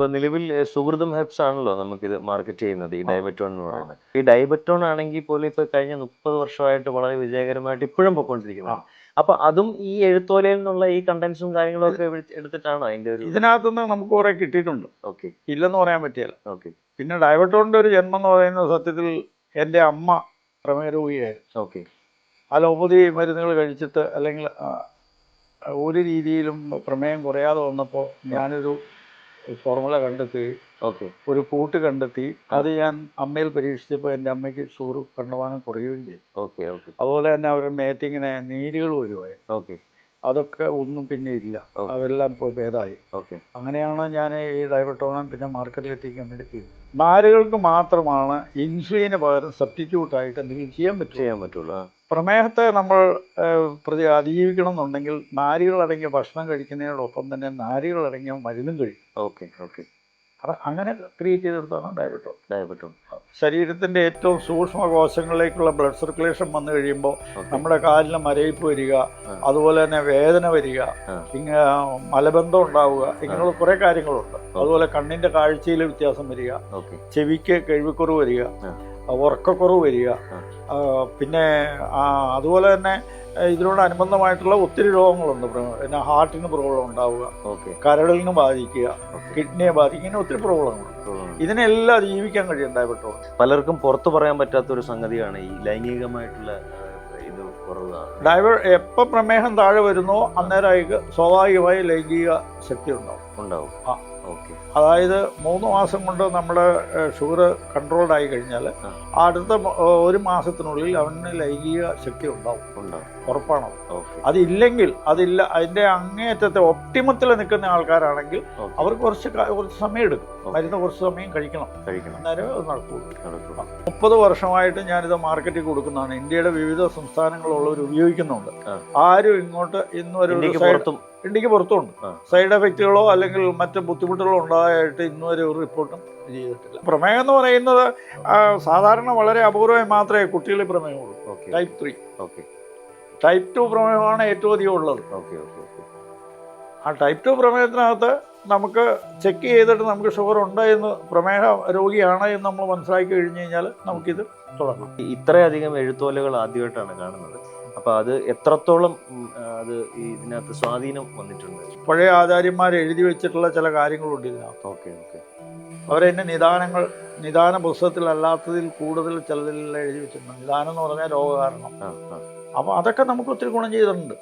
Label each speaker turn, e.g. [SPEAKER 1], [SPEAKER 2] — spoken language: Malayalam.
[SPEAKER 1] ഇപ്പൊ നിലവിൽ സുഹൃതം ഹെർബ്സ് ആണല്ലോ നമുക്കിത് മാർക്കറ്റ് ചെയ്യുന്നത്, ഈ ഡയബറ്റോൺ എന്ന് പറയുന്നത്. ഈ ഡയബറ്റോൺ ആണെങ്കിൽ പോലും ഇപ്പൊ കഴിഞ്ഞ 30 വർഷമായിട്ട് വളരെ വിജയകരമായിട്ട് ഇപ്പോഴും പൊയ്ക്കൊണ്ടിരിക്കുന്നത്. അപ്പൊ അതും ഈ എഴുത്തോലയിൽ നിന്നുള്ള ഈ കണ്ടന്റ്സും കാര്യങ്ങളും ഒക്കെ എടുത്തിട്ടാണോ അതിന്റെ ഒരു?
[SPEAKER 2] ഇതിനകത്തുനിന്ന് നമുക്ക് കുറെ കിട്ടിയിട്ടുണ്ട്.
[SPEAKER 1] ഓക്കെ.
[SPEAKER 2] ഇല്ലെന്ന് പറയാൻ പറ്റില്ല.
[SPEAKER 1] ഓക്കെ.
[SPEAKER 2] പിന്നെ ഡയബറ്റോണിന്റെ ഒരു ജന്മം എന്ന് പറയുന്നത് സത്യത്തിൽ എൻ്റെ അമ്മ പ്രമേഹ രോഗിയായിരുന്നു.
[SPEAKER 1] ഓക്കെ.
[SPEAKER 2] അലോപ്പതി മരുന്നുകൾ കഴിച്ചിട്ട് അല്ലെങ്കിൽ ഒരു രീതിയിലും പ്രമേയം കുറയാതെ വന്നപ്പോൾ ഞാനൊരു ഫോർമുല കണ്ടെത്തി,
[SPEAKER 1] ഓക്കെ,
[SPEAKER 2] ഒരു കൂട്ട് കണ്ടെത്തി. അത് ഞാൻ അമ്മയിൽ പരീക്ഷിച്ചപ്പോൾ എൻ്റെ അമ്മയ്ക്ക് ഷുഗർ കണ്ടമാനം കുറയുകയും ചെയ്തു.
[SPEAKER 1] ഓക്കെ. ഓക്കെ.
[SPEAKER 2] അതുപോലെ തന്നെ അവരുടെ മേത്തിങ്ങനെ നീരുകൾ വരുവായി.
[SPEAKER 1] ഓക്കെ.
[SPEAKER 2] അതൊക്കെ ഒന്നും പിന്നെ ഇല്ല, അതെല്ലാം ഇപ്പോൾ ഭേദമായി.
[SPEAKER 1] ഓക്കെ.
[SPEAKER 2] അങ്ങനെയാണ് ഞാൻ ഈ ഡയബറ്റോണം പിന്നെ മാർക്കറ്റിലെത്തിക്കാൻ വേണ്ടി ചെയ്തത്. നാരുകൾക്ക് മാത്രമാണ് ഇൻസുലിന് പകരം സബ്സ്റ്റിറ്റ്യൂട്ടായിട്ട് എന്തെങ്കിലും ചെയ്യാൻ പറ്റുള്ളൂ. പ്രമേഹത്തെ നമ്മൾ അതിജീവിക്കണം എന്നുണ്ടെങ്കിൽ നാരുകളടങ്ങിയ ഭക്ഷണം കഴിക്കുന്നതിനോടൊപ്പം തന്നെ നാരുകളടങ്ങിയ മരുന്നും കഴിക്കും.
[SPEAKER 1] ഓക്കെ. ഓക്കെ.
[SPEAKER 2] അങ്ങനെ ക്രിയേറ്റ് ചെയ്തെടുത്താണ് ഡയബറ്റോൺ.
[SPEAKER 1] ശരീരത്തിൻ്റെ
[SPEAKER 2] ഏറ്റവും സൂക്ഷ്മ കോശങ്ങളിലേക്കുള്ള ബ്ലഡ് സർക്കുലേഷൻ വന്നു കഴിയുമ്പോൾ നമ്മുടെ കാലിന് മരവിപ്പ് വരിക, അതുപോലെ തന്നെ വേദന വരിക, ഇങ്ങനെ മലബന്ധം ഉണ്ടാവുക, ഇങ്ങനെയുള്ള കുറേ കാര്യങ്ങളുണ്ട്. അതുപോലെ കണ്ണിൻ്റെ കാഴ്ചയിൽ വ്യത്യാസം വരിക, ചെവിക്ക് കേൾവിക്കുറവ് വരിക, ഉറക്കക്കുറവ് വരിക, പിന്നെ അതുപോലെ തന്നെ ഇതിനോടനുബന്ധമായിട്ടുള്ള ഒത്തിരി രോഗങ്ങളുണ്ട്. പിന്നെ ഹാർട്ടിന് പ്രോബ്ലം ഉണ്ടാവുക, കരളിന് ബാധിക്കുക, കിഡ്നിയെ ബാധിക്കുക, ഇങ്ങനെ ഒത്തിരി പ്രോബ്ലങ്ങളുണ്ട്. ഇതിനെല്ലാം ജീവിക്കാൻ കഴിയും ഡയബറ്റോൺ.
[SPEAKER 1] പലർക്കും പുറത്തു പറയാൻ പറ്റാത്തൊരു സംഗതിയാണ് ഈ ലൈംഗികമായിട്ടുള്ള ഇത് കുറവ്.
[SPEAKER 2] എപ്പോൾ പ്രമേഹം താഴെ വരുന്നോ അന്നേരം സ്വാഭാവികമായി ലൈംഗിക ശക്തി ഉണ്ടാവും. അതായത് 3 മാസം കൊണ്ട് നമ്മുടെ ഷുഗർ കൺട്രോൾഡ് ആയി കഴിഞ്ഞാൽ അടുത്ത 1 മാസത്തിനുള്ളിൽ അവന് ലൈംഗിക ശക്തി ഉണ്ടാവും. ഉറപ്പാണ്. അതില്ലെങ്കിൽ അതിൻ്റെ അങ്ങേയറ്റത്തെ ഒപ്റ്റിമത്തിൽ നിൽക്കുന്ന ആൾക്കാരാണെങ്കിൽ അവർക്ക് കുറച്ച് സമയം എടുക്കും. മരുന്ന് കുറച്ച് സമയം കഴിക്കണം. അന്നേരം അത് നടക്കുള്ളൂ. 30 വർഷമായിട്ട് ഞാനിത് മാർക്കറ്റിൽ കൊടുക്കുന്നതാണ്. ഇന്ത്യയുടെ വിവിധ സംസ്ഥാനങ്ങളുള്ളവർ ഉപയോഗിക്കുന്നുണ്ട്. ആരും ഇങ്ങോട്ട് ഇന്നുവരെ ഇന്ത്യക്ക് പുറത്തുണ്ട് സൈഡ് എഫക്റ്റുകളോ അല്ലെങ്കിൽ മറ്റ് ബുദ്ധിമുട്ടുകളോ ഉണ്ടായിട്ട് ഇന്നുവരെ ഒരു റിപ്പോർട്ടും ചെയ്തിട്ടില്ല. പ്രമേഹം എന്ന് പറയുന്നത് സാധാരണ വളരെ അപൂർവമായി മാത്രമേ കുട്ടികളിൽ പ്രമേഹമുള്ളൂ. ടൈപ്പ് 3. ടൈപ്പ് 2 പ്രമേഹമാണ് ഏറ്റവും അധികം ഉള്ളത്. ആ ടൈപ്പ് 2 പ്രമേഹത്തിനകത്ത് നമുക്ക് ചെക്ക് ചെയ്തിട്ട് നമുക്ക് ഷുഗർ ഉണ്ട് എന്ന്, പ്രമേഹ രോഗിയാണ് എന്ന് നമ്മൾ മനസ്സിലാക്കി കഴിഞ്ഞ് കഴിഞ്ഞാൽ നമുക്കിത് തുടങ്ങാം.
[SPEAKER 1] ഇത്രയധികം എഴുത്തോലകൾ ആദ്യമായിട്ടാണ് കാണുന്നത്. അപ്പോൾ അത് എത്രത്തോളം അത് ഇതിനകത്ത് സ്വാധീനം വന്നിട്ടുണ്ട്?
[SPEAKER 2] പഴയ ആചാര്യന്മാർ എഴുതി വെച്ചിട്ടുള്ള ചില കാര്യങ്ങളുണ്ട് ഇതിനകത്ത്. അവരെന്നെ നിദാന പുസ്തകത്തിലല്ലാത്തതിൽ കൂടുതൽ ചിലതിൽ എഴുതി വെച്ചിട്ടുണ്ട്. നിദാനം എന്ന് പറഞ്ഞാൽ രോഗകാരണം. അപ്പോൾ അതൊക്കെ നമുക്ക് ഒത്തിരി ഗുണം ചെയ്തിട്ടുണ്ട്.